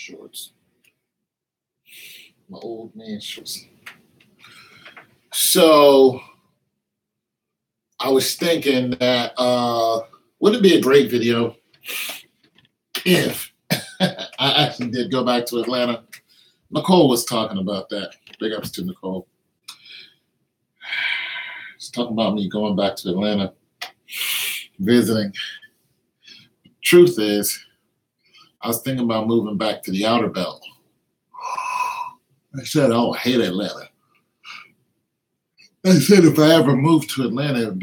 shorts. My old man shorts. So I was thinking that wouldn't it be a great video if I actually did go back to Atlanta. Nicole was talking about that. Big ups to Nicole. She's talking about me going back to Atlanta, visiting. Truth is, I was thinking about moving back to the Outerbelt. I said, oh, I hate Atlanta. I said if I ever moved to Atlanta,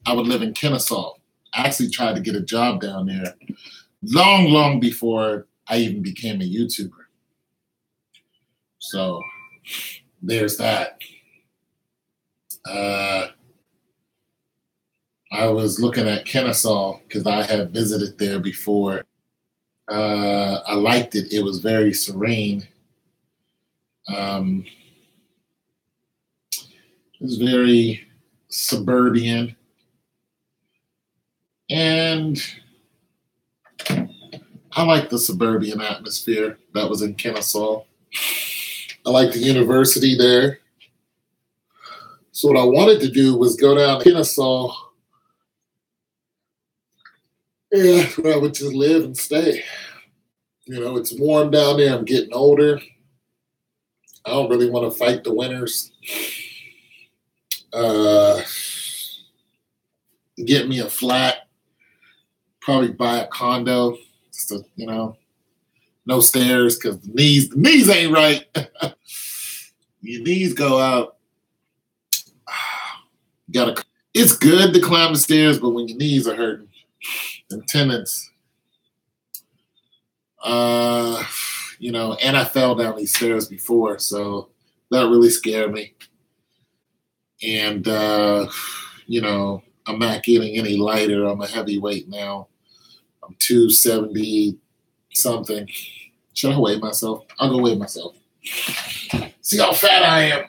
I would live in Kennesaw. I actually tried to get a job down there long before I even became a YouTuber. So there's that. I was looking at Kennesaw because I had visited there before. I liked it. It was very serene. It was very suburban. And I like the suburban atmosphere that was in Kennesaw. I like the university there. So what I wanted to do was go down to Kennesaw. Yeah, where I would just live and stay. You know, it's warm down there. I'm getting older. I don't really want to fight the winters. Get me a flat. Probably buy a condo. Just to, no stairs because the knees ain't right. Your knees go out. It's good to climb the stairs, but when your knees are hurting and tendons, and I fell down these stairs before, so that really scared me. And I'm not getting any lighter. I'm a heavyweight now. I'm 270 something. Should I weigh myself? I'll go weigh myself. See how fat I am.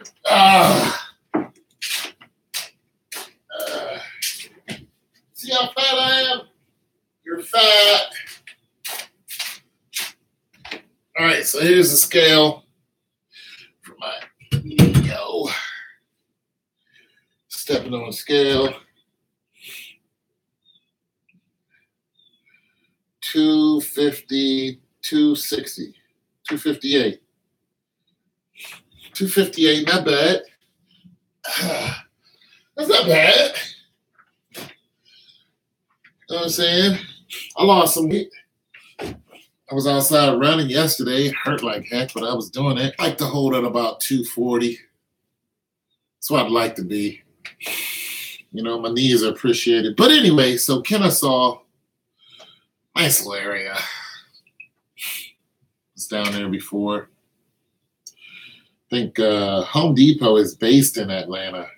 See how fat I am? You're fat. All right, so here's the scale for my ego. Stepping on the scale. 250, 260, 258. 258, not bad. That's not bad. You know what I'm saying? I lost some weight. I was outside running yesterday. Hurt like heck, but I was doing it. I like to hold at about 240. That's what I'd like to be. My knees are appreciated. But anyway, so Kennesaw, nice little area. I was down there before. I think Home Depot is based in Atlanta.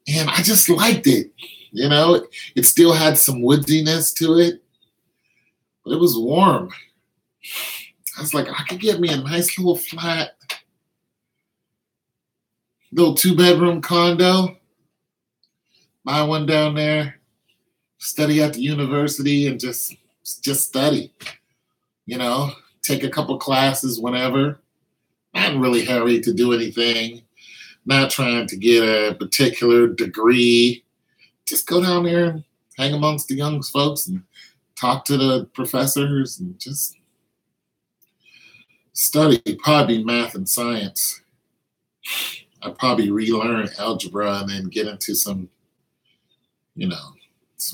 And I just liked it. It still had some woodiness to it, but it was warm. I was like, I could get me a nice little flat, little 2-bedroom condo, buy one down there, study at the university and just study, take a couple classes whenever. Not really hurried to do anything, not trying to get a particular degree. Just go down there and hang amongst the young folks and talk to the professors and just study. Probably math and science. I'd probably relearn algebra and then get into some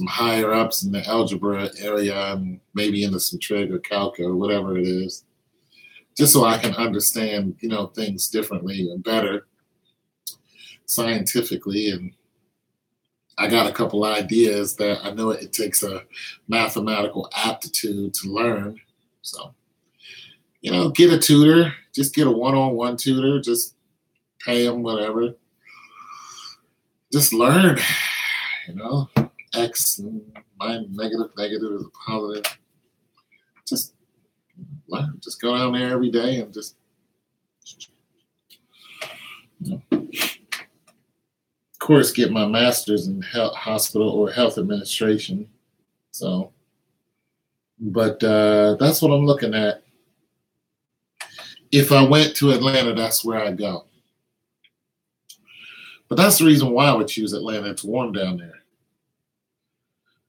higher ups in the algebra area and maybe into some trig or calc or whatever it is. Just so I can understand, things differently and better scientifically. And I got a couple ideas that I know it takes a mathematical aptitude to learn. So, get a tutor, just get a one-on-one tutor, just pay them whatever. Just learn, X and my negative is a positive. Just learn, just go down there every day and just, of course, get my master's in hospital or health administration. So But that's what I'm looking at. If I went to Atlanta, that's where I'd go. But that's the reason why I would choose Atlanta. It's warm down there.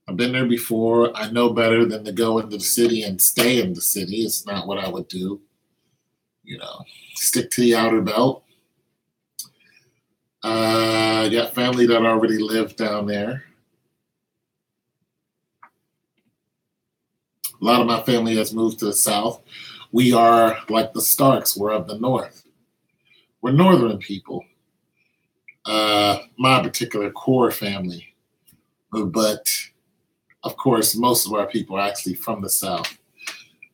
I've been there before. I know better than to go into the city and stay in the city. It's not what I would do. You know, stick to the outer belt. I got family that already live down there. A lot of my family has moved to the south. We are like the Starks. We're of the north. We're northern people. My particular core family. But of course, most of our people are actually from the south.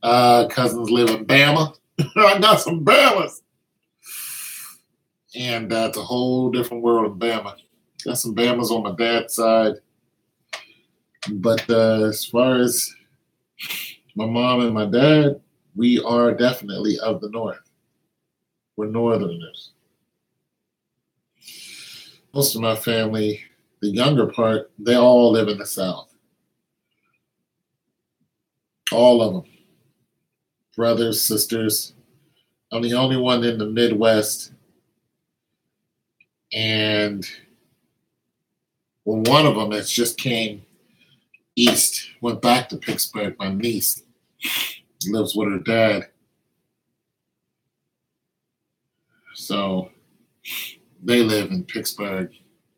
Cousins live in Bama. I got some Bamas. And it's a whole different world in Bama. Got some Bamas on my dad's side. But as far as my mom and my dad, we are definitely of the north. We're northerners. Most of my family, the younger part, they all live in the south. All of them. Brothers, sisters. I'm the only one in the Midwest. And well, one of them has just came east, went back to Pittsburgh. My niece lives with her dad. So they live in Pittsburgh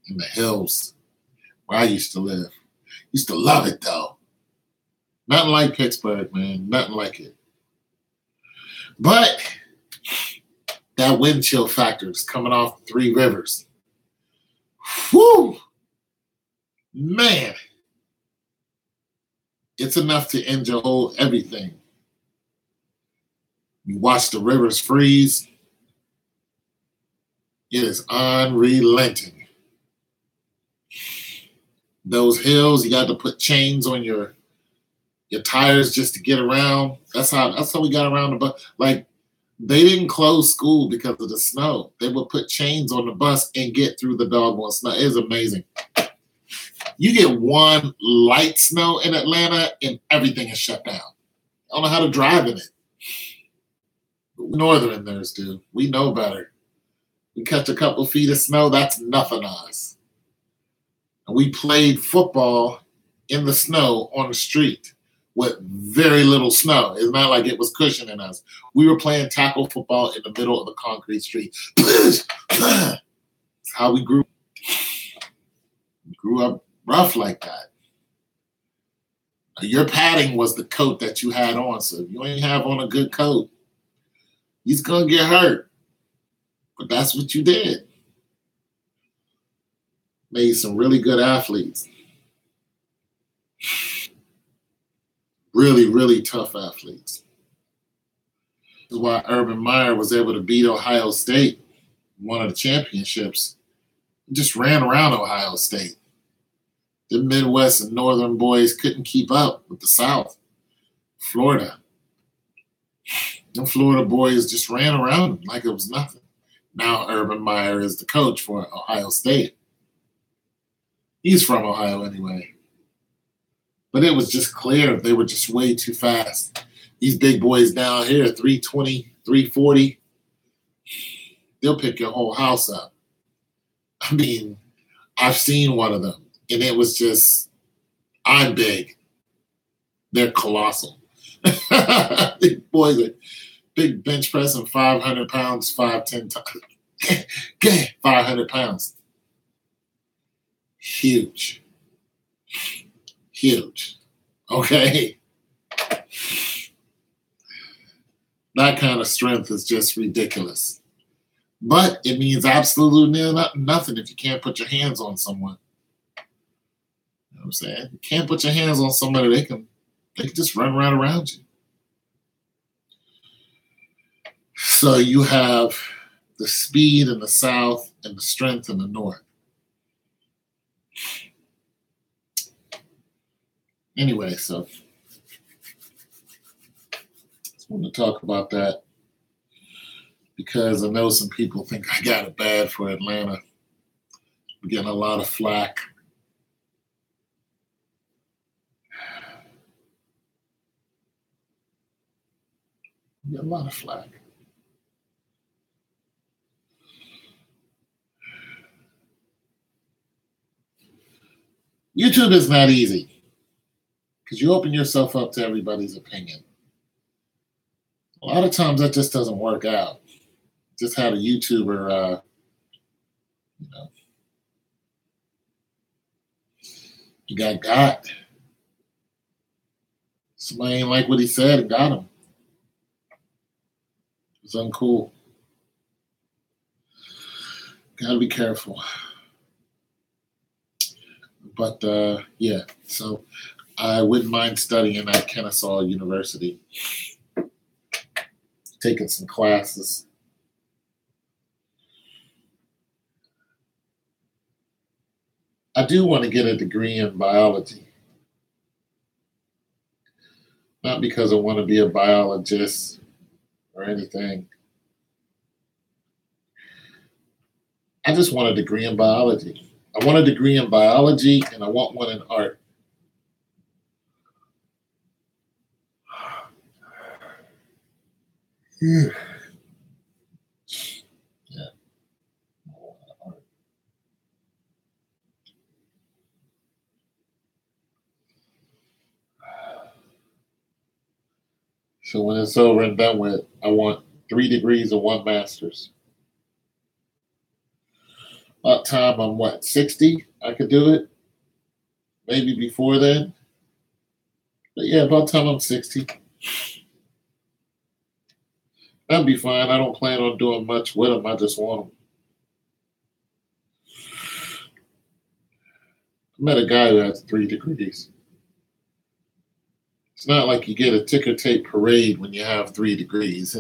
in the hills where I used to live. Used to love it though. Nothing like Pittsburgh, man. Nothing like it. But that wind chill factor is coming off Three Rivers. Whew! Man. It's enough to end your whole everything. You watch the rivers freeze. It is unrelenting. Those hills, you got to put chains on your tires just to get around. That's how we got around the bus. Like they didn't close school because of the snow. They would put chains on the bus and get through the doggone snow. It is amazing. You get one light snow in Atlanta and everything is shut down. I don't know how to drive in it. Northerners do. We know better. We catch a couple feet of snow, that's nothing on us. And we played football in the snow on the street with very little snow. It's not like it was cushioning us. We were playing tackle football in the middle of the concrete street. That's how we grew. We grew up rough like that. Your padding was the coat that you had on. So if you ain't have on a good coat, you's going to get hurt. But that's what you did. Made some really good athletes. Really, really tough athletes. This is why Urban Meyer was able to beat Ohio State in one of the championships. He just ran around Ohio State. The Midwest and Northern boys couldn't keep up with the South. Florida. The Florida boys just ran around him like it was nothing. Now Urban Meyer is the coach for Ohio State. He's from Ohio anyway. But it was just clear they were just way too fast. These big boys down here, 320, 340, they'll pick your whole house up. I mean, I've seen one of them, and it was just, I'm big. They're colossal. These boys are big bench pressing 500 pounds, 5'10" times. 500 pounds. Huge. Huge. Okay? That kind of strength is just ridiculous. But it means absolutely nothing if you can't put your hands on someone. You know what I'm saying? You can't put your hands on somebody, they can just run right around you. So you have the speed in the South and the strength in the North. Anyway, so just want to talk about that because I know some people think I got it bad for Atlanta. I'm getting a lot of flack. You get a lot of flack. YouTube is not easy because you open yourself up to everybody's opinion. A lot of times that just doesn't work out. Just had a YouTuber, you know, he got. Somebody ain't like what he said and got him. It's uncool. Gotta be careful. But yeah, so I wouldn't mind studying at Kennesaw University, taking some classes. I do want to get a degree in biology, not because I want to be a biologist or anything. I just want a degree in biology. I want a degree in biology and I want one in art. Yeah. Yeah. So when it's over and done with, I want 3 degrees and 1 master's. About time I'm what, 60? I could do it. Maybe before then. But yeah, about time I'm 60. That'd be fine. I don't plan on doing much with them. I just want them. I met a guy who has 3 degrees. It's not like you get a ticker tape parade when you have 3 degrees.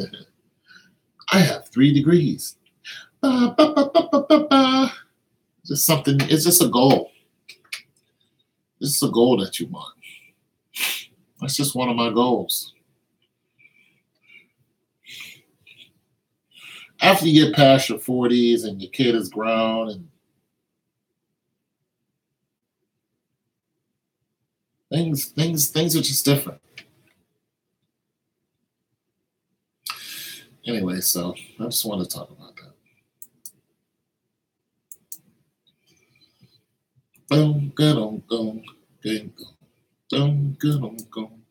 I have 3 degrees. Ba, ba, ba, ba, ba, ba, ba. Just something, it's just a goal. This is a goal that you want. That's just one of my goals. After you get past your 40s and your kid is grown and things are just different. Anyway, so I just want to talk about that. Boom, boom, boom, boom, boom, boom, boom.